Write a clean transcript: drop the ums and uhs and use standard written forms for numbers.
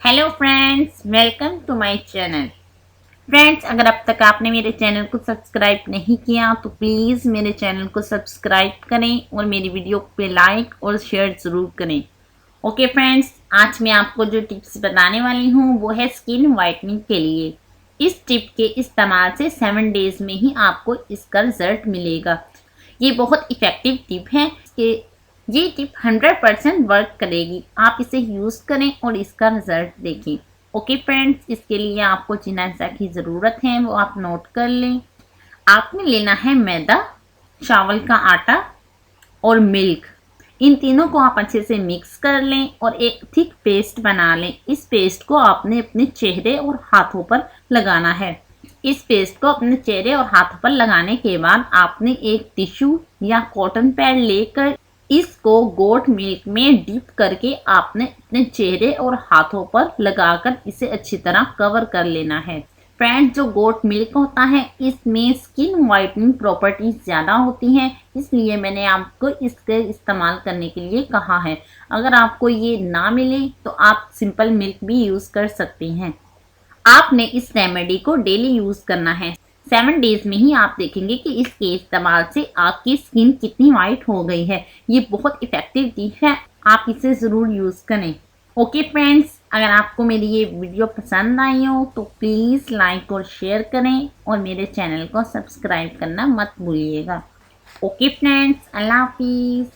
Hello friends, welcome to my channel. Friends, अगर अब तक आपने मेरे चैनल को सब्सक्राइब नहीं किया तो प्लीज़ मेरे चैनल को सब्सक्राइब करें और मेरी वीडियो पे लाइक और शेयर ज़रूर करें। ओके फ्रेंड्स, आज मैं आपको जो टिप्स बताने वाली हूँ वो है स्किन वाइटनिंग के लिए। इस टिप के इस्तेमाल से 7 डेज में ही आपको इसका रिजल्ट मिलेगा। ये बहुत इफ़ेक्टिव टिप है कि ये टिप 100% वर्क करेगी। आप इसे यूज़ करें और इसका रिजल्ट देखें। ओके फ्रेंड्स, इसके लिए आपको जिन अज्जा की ज़रूरत है वो आप नोट कर लें। आपने लेना है मैदा, चावल का आटा और मिल्क। इन तीनों को आप अच्छे से मिक्स कर लें और एक थिक पेस्ट बना लें। इस पेस्ट को आपने अपने चेहरे और हाथों पर लगाना है। इस पेस्ट को अपने चेहरे और हाथों पर लगाने के बाद आपने एक टिश्यू या कॉटन पैड लेकर इसको गोट मिल्क में डिप करके आपने अपने चेहरे और हाथों पर लगाकर इसे अच्छी तरह कवर कर लेना है। फ्रेंड्स, जो गोट मिल्क होता है इसमें स्किन वाइटनिंग प्रॉपर्टीज ज़्यादा होती हैं, इसलिए मैंने आपको इसके इस्तेमाल करने के लिए कहा है। अगर आपको ये ना मिले तो आप सिंपल मिल्क भी यूज़ कर सकती हैं। आपने इस रेमेडी को डेली यूज़ करना है। 7 डेज में ही आप देखेंगे कि इसके इस्तेमाल से आपकी स्किन कितनी वाइट हो गई है। ये बहुत इफ़ेक्टिव टिप है, आप इसे ज़रूर यूज़ करें। ओके फ्रेंड्स, अगर आपको मेरी ये वीडियो पसंद आई हो तो प्लीज़ लाइक और शेयर करें और मेरे चैनल को सब्सक्राइब करना मत भूलिएगा। ओके फ्रेंड्स, अल्लाह हाफिज़।